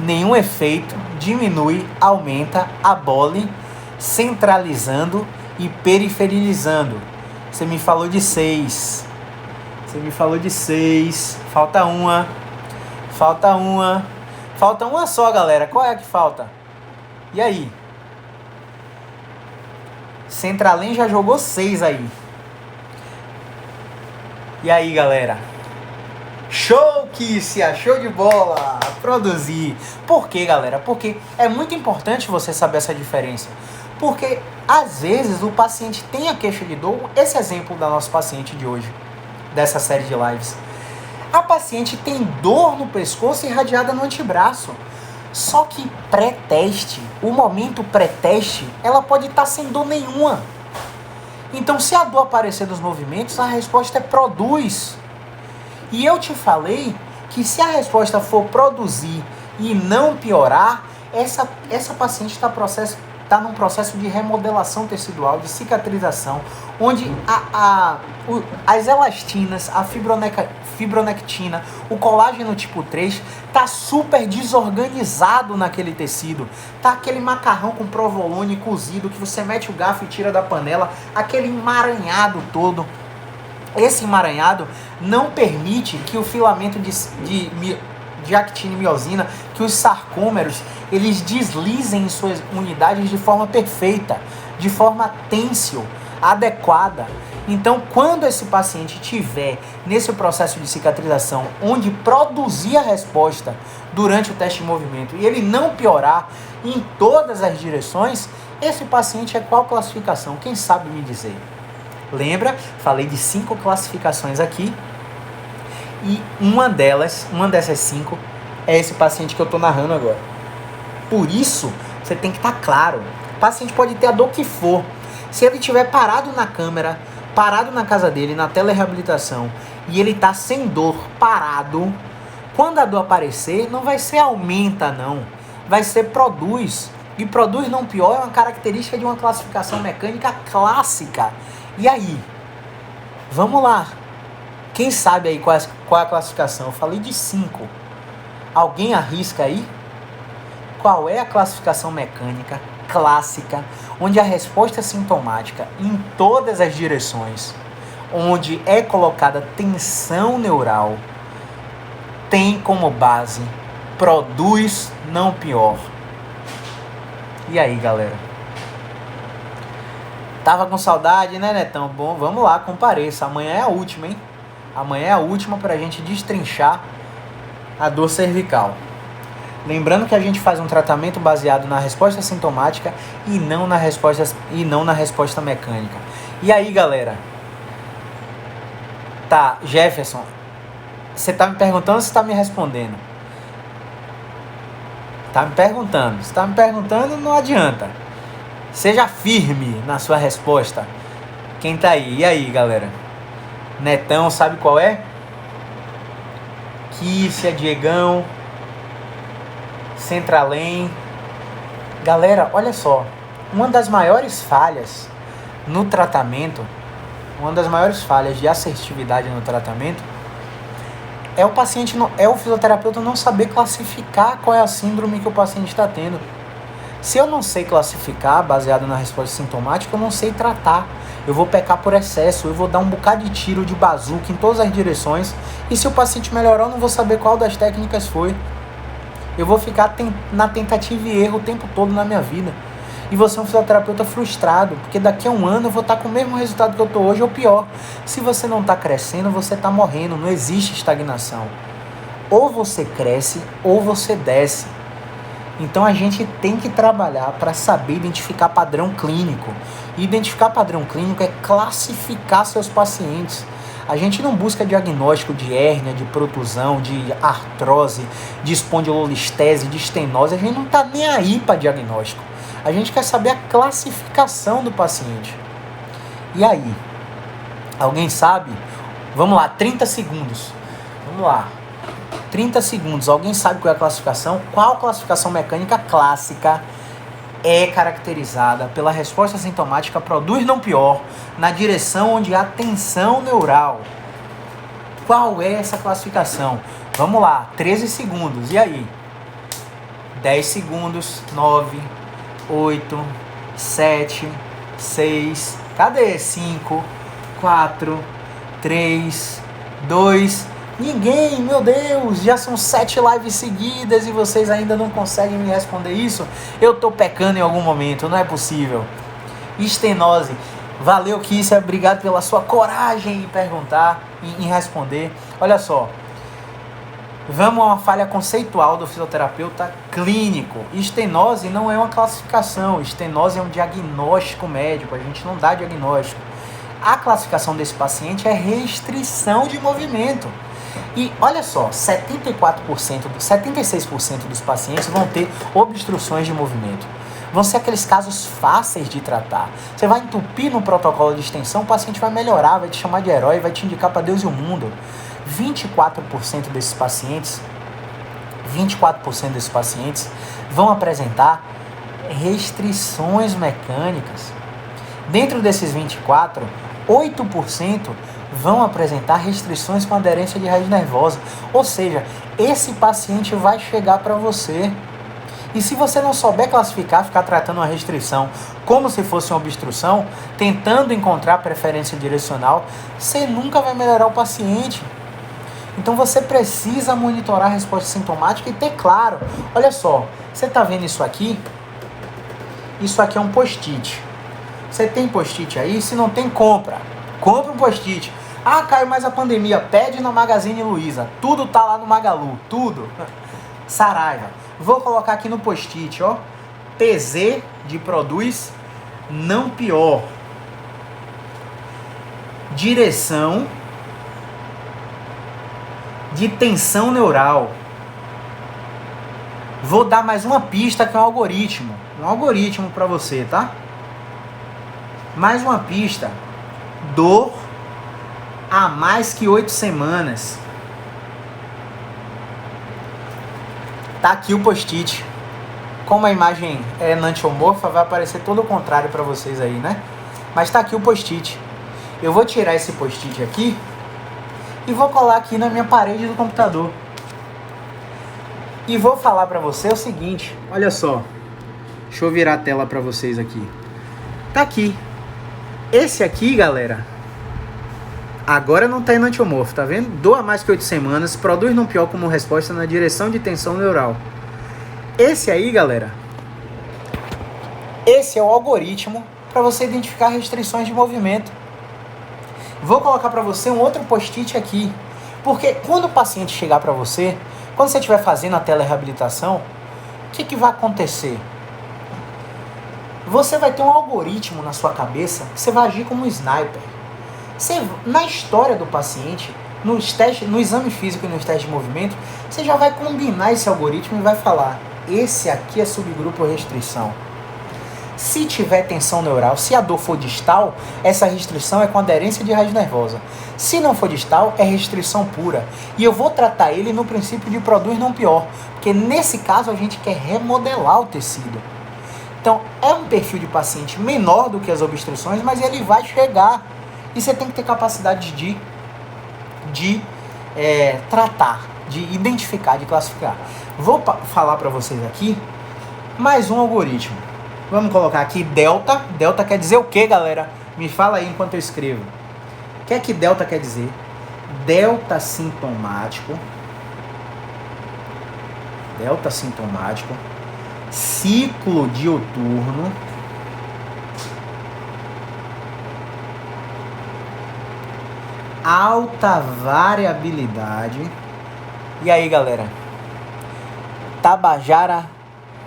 Nenhum efeito, diminui, aumenta, abole, centralizando e periferizando. Você me falou de 6. Falta uma. Falta uma só, galera. Qual é a que falta? E aí? Centralém já jogou 6 aí. E aí, galera? Show, Kissia! Show de bola! Produzir. Por quê, galera? Porque é muito importante você saber essa diferença. Porque, às vezes, o paciente tem a queixa de dor. Esse exemplo da nossa paciente de hoje, dessa série de lives. A paciente tem dor no pescoço irradiada no antebraço. Só que pré-teste, o momento pré-teste, ela pode estar sem dor nenhuma. Então, se a dor aparecer nos movimentos, a resposta é produz. E eu te falei que se a resposta for produzir e não piorar, essa paciente está num processo de remodelação tecidual, de cicatrização, onde as elastinas, a fibronectina, o colágeno tipo 3 está super desorganizado naquele tecido. Tá aquele macarrão com provolone cozido que você mete o garfo e tira da panela, aquele emaranhado todo. Esse emaranhado não permite que o filamento de actina e miosina, que os sarcômeros, eles deslizem em suas unidades de forma perfeita, de forma têncil, adequada. Então, quando esse paciente tiver nesse processo de cicatrização, onde produzir a resposta durante o teste de movimento e ele não piorar em todas as direções, esse paciente é qual classificação? Quem sabe me dizer? Lembra? Falei de 5 classificações aqui. E uma dessas 5 é esse paciente que eu estou narrando agora. Por isso, você tem que estar claro. O paciente pode ter a dor que for. Se ele estiver parado na câmera, parado na casa dele, na telereabilitação, e ele está sem dor, parado, quando a dor aparecer, não vai ser aumenta, não. Vai ser produz. E produz não pior é uma característica de uma classificação mecânica clássica. E aí? Vamos lá. Quem sabe aí qual é a classificação? Eu falei de 5. Alguém arrisca aí? Qual é a classificação mecânica clássica, onde a resposta é sintomática em todas as direções, onde é colocada tensão neural, tem como base produz não pior? E aí, galera? Tava com saudade, né, Netão? Bom, vamos lá, compareça. Amanhã é a última, hein? Amanhã é a última pra gente destrinchar a dor cervical. Lembrando que a gente faz um tratamento baseado na resposta sintomática e não na resposta mecânica. E aí, galera? Tá, Jefferson, você tá me perguntando ou você tá me respondendo? Tá me perguntando. Se tá me perguntando, não adianta. Seja firme na sua resposta. Quem tá aí? E aí, galera? Netão, sabe qual é? Kissia, Diegão, Centralém. Galera, olha só. Uma das maiores falhas no tratamento, uma das maiores falhas de assertividade no tratamento é o fisioterapeuta não saber classificar qual é a síndrome que o paciente está tendo. Se eu não sei classificar baseado na resposta sintomática, eu não sei tratar. Eu vou pecar por excesso, eu vou dar um bocado de tiro de bazuca em todas as direções. E se o paciente melhorar, eu não vou saber qual das técnicas foi. Eu vou ficar na tentativa e erro o tempo todo na minha vida. E você é um fisioterapeuta frustrado, porque daqui a um ano eu vou estar com o mesmo resultado que eu estou hoje ou pior. Se você não está crescendo, você está morrendo, não existe estagnação. Ou você cresce ou você desce. Então a gente tem que trabalhar para saber identificar padrão clínico. E identificar padrão clínico é classificar seus pacientes. A gente não busca diagnóstico de hérnia, de protusão, de artrose, de espondilolistese, de estenose. A gente não está nem aí para diagnóstico. A gente quer saber a classificação do paciente. E aí? Alguém sabe? Vamos lá, 30 segundos. Vamos lá. 30 segundos. Alguém sabe qual é a classificação? Qual classificação mecânica clássica é caracterizada pela resposta sintomática produz não pior na direção onde há tensão neural? Qual é essa classificação? Vamos lá, 13 segundos. E aí? 10 segundos. 9, 8, 7, 6. Cadê? 5, 4, 3, 2. Ninguém, meu Deus, já são 7 lives seguidas e vocês ainda não conseguem me responder isso? Eu tô pecando em algum momento, não é possível. Estenose. Valeu, Kícia, obrigado pela sua coragem em perguntar, em responder. Olha só, vamos a uma falha conceitual do fisioterapeuta clínico. Estenose não é uma classificação, estenose é um diagnóstico médico, a gente não dá diagnóstico. A classificação desse paciente é restrição de movimento. E olha só, 76% dos pacientes vão ter obstruções de movimento. Vão ser aqueles casos fáceis de tratar. Você vai entupir no protocolo de extensão, o paciente vai melhorar, vai te chamar de herói, vai te indicar para Deus e o mundo. 24% desses pacientes vão apresentar restrições mecânicas. Dentro desses 24, 8% vão apresentar restrições com aderência de raiz nervosa. Ou seja, esse paciente vai chegar para você. E se você não souber classificar, ficar tratando uma restrição como se fosse uma obstrução, tentando encontrar preferência direcional, você nunca vai melhorar o paciente. Então você precisa monitorar a resposta sintomática e ter claro. Olha só, você está vendo isso aqui? Isso aqui é um post-it. Você tem post-it aí? Se não tem, compra. Compra um post-it. Ah, Caio, mas a pandemia, pede na Magazine Luiza. Tudo tá lá no Magalu, tudo. Saraiva. Vou colocar aqui no post-it, ó. PZ de produz, não pior. Direção de tensão neural. Vou dar mais uma pista que é um algoritmo. Um algoritmo para você, tá? Mais uma pista. Dor há mais que 8 semanas. Tá aqui o post-it. Como a imagem é enantiomorfa, vai aparecer todo o contrário para vocês aí, né? Mas tá aqui o post-it. Eu vou tirar esse post-it aqui e vou colar aqui na minha parede do computador. E vou falar para você o seguinte, olha só. Deixa eu virar a tela para vocês aqui. Tá aqui. Esse aqui, galera, agora não tá enantiomorfo, tá vendo? Dor há mais que 8 semanas, produz não pior como resposta na direção de tensão neural. Esse aí, galera, esse é o algoritmo para você identificar restrições de movimento. Vou colocar para você um outro post-it aqui, porque quando o paciente chegar para você, quando você estiver fazendo a telereabilitação, o que vai acontecer? Você vai ter um algoritmo na sua cabeça, você vai agir como um sniper. Você, na história do paciente, no exame físico e nos testes de movimento, você já vai combinar esse algoritmo e vai falar, esse aqui é subgrupo restrição. Se tiver tensão neural, se a dor for distal, essa restrição é com aderência de raiz nervosa. Se não for distal, é restrição pura. E eu vou tratar ele no princípio de produz não pior, porque nesse caso a gente quer remodelar o tecido. Então, é um perfil de paciente menor do que as obstruções, mas ele vai chegar. E você tem que ter capacidade de tratar, de identificar, de classificar. Vou falar para vocês aqui mais um algoritmo. Vamos colocar aqui delta. Delta quer dizer o que, galera? Me fala aí enquanto eu escrevo. O que é que delta quer dizer? Delta sintomático. Delta sintomático. Ciclo diuturno. Alta variabilidade. E aí, galera? Tabajara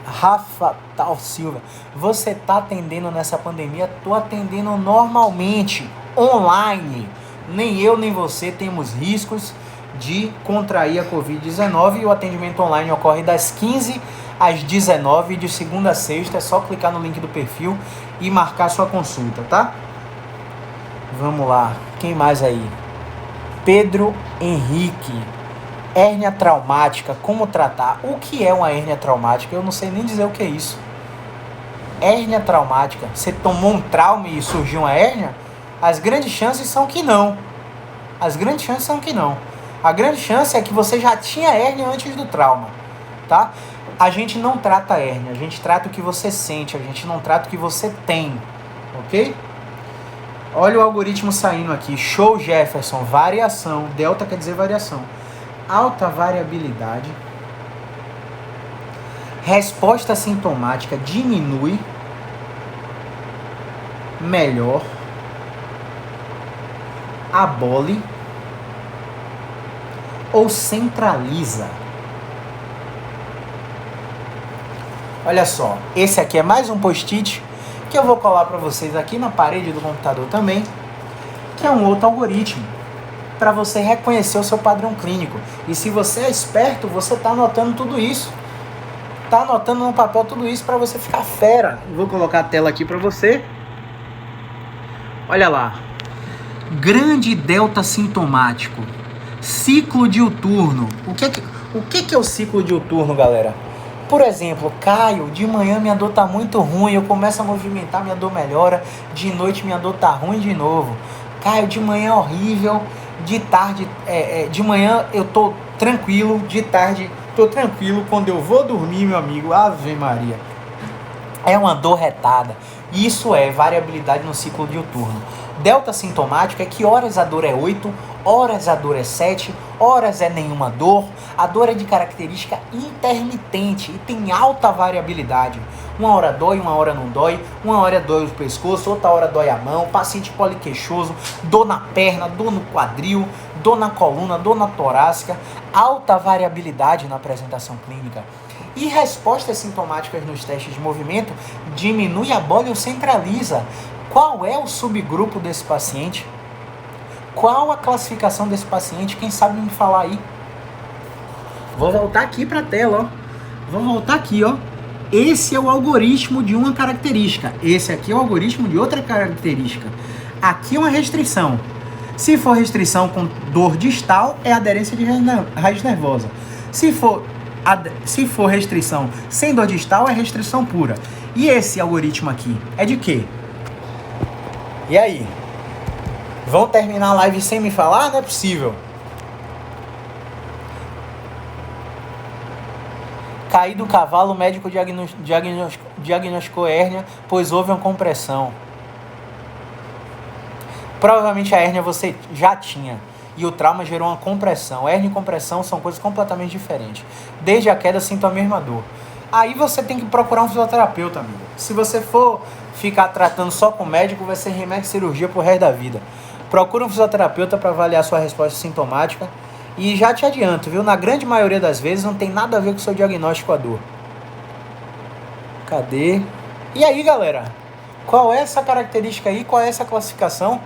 Rafa Tal Silva. Você tá atendendo nessa pandemia? Tô atendendo normalmente, online. Nem eu nem você temos riscos de contrair a Covid-19 e o atendimento online ocorre das 15 às 19, de segunda a sexta. É só clicar no link do perfil e marcar sua consulta, tá? Vamos lá. Quem mais aí? Pedro Henrique. Hérnia traumática, como tratar? O que é uma hérnia traumática? Eu não sei nem dizer o que é isso. Hérnia traumática. Você tomou um trauma e surgiu uma hérnia? As grandes chances são que não. As grandes chances são que não. A grande chance é que você já tinha hérnia antes do trauma, tá? A gente não trata a hérnia, a gente trata o que você sente, a gente não trata o que você tem, ok? Olha o algoritmo saindo aqui. Show, Jefferson. Variação. Delta quer dizer variação. Alta variabilidade. Resposta sintomática diminui. Melhor. Abole. Ou centraliza. Olha só. Esse aqui é mais um post-it que eu vou colar para vocês aqui na parede do computador também, que é um outro algoritmo para você reconhecer o seu padrão clínico. E se você é esperto, você está anotando tudo isso. Está anotando no papel tudo isso para você ficar fera. Vou colocar a tela aqui para você. Olha lá. Grande delta sintomático. Ciclo diuturno. O que é o ciclo diuturno, galera? Por exemplo, Caio, de manhã minha dor tá muito ruim, eu começo a movimentar, minha dor melhora, de noite minha dor tá ruim de novo. Caio, de manhã é horrível, de tarde, de manhã eu tô tranquilo, de tarde tô tranquilo, quando eu vou dormir, meu amigo, Ave Maria. É uma dor retada. Isso é variabilidade no ciclo diuturno. Delta sintomático é que horas a dor é 8, horas a dor é 7, horas é nenhuma dor. A dor é de característica intermitente e tem alta variabilidade. Uma hora dói, uma hora não dói, uma hora dói o pescoço, outra hora dói a mão, paciente poliqueixoso, dor na perna, dor no quadril, dor na coluna, dor na torácica. Alta variabilidade na apresentação clínica. E respostas sintomáticas nos testes de movimento diminui, abole ou centraliza. Qual é o subgrupo desse paciente? Qual a classificação desse paciente? Quem sabe me falar aí? Vou voltar aqui para a tela, ó. Vou voltar aqui, ó. Esse é o algoritmo de uma característica. Esse aqui é o algoritmo de outra característica. Aqui é uma restrição. Se for restrição com dor distal, é aderência de raiz nervosa. Se for restrição sem dor distal, é restrição pura. E esse algoritmo aqui é de quê? E aí? Vão terminar a live sem me falar? Não é possível. Caí do cavalo, o médico diagnosticou hérnia, pois houve uma compressão. Provavelmente a hérnia você já tinha. E o trauma gerou uma compressão. Hérnia e compressão são coisas completamente diferentes. Desde a queda, sinto a mesma dor. Aí você tem que procurar um fisioterapeuta, amigo. Se você for ficar tratando só com médico, vai ser remédio e cirurgia pro resto da vida. Procura um fisioterapeuta para avaliar sua resposta sintomática. E já te adianto, viu? Na grande maioria das vezes não tem nada a ver com o seu diagnóstico a dor. Cadê? E aí, galera? Qual é essa característica aí? Qual é essa classificação?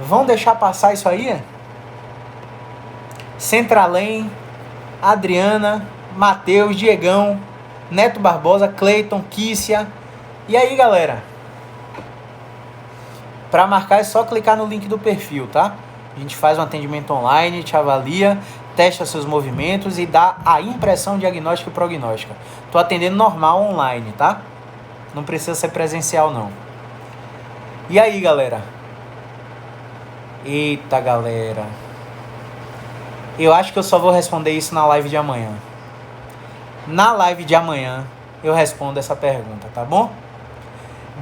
Vão deixar passar isso aí? Centralém, Adriana, Matheus, Diegão, Neto Barbosa, Cleiton, Kícia. E aí, galera? Para marcar é só clicar no link do perfil, tá? A gente faz um atendimento online, te avalia, testa seus movimentos e dá a impressão diagnóstica e prognóstica. Tô atendendo normal online, tá? Não precisa ser presencial, não. E aí, galera? Eita, galera. Eu acho que eu só vou responder isso na live de amanhã. Na live de amanhã eu respondo essa pergunta, tá bom?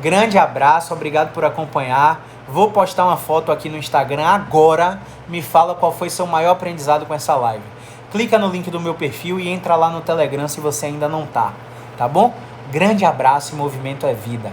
Grande abraço, obrigado por acompanhar. Vou postar uma foto aqui no Instagram agora. Me fala qual foi seu maior aprendizado com essa live. Clica no link do meu perfil e entra lá no Telegram se você ainda não tá bom? Grande abraço e movimento é vida.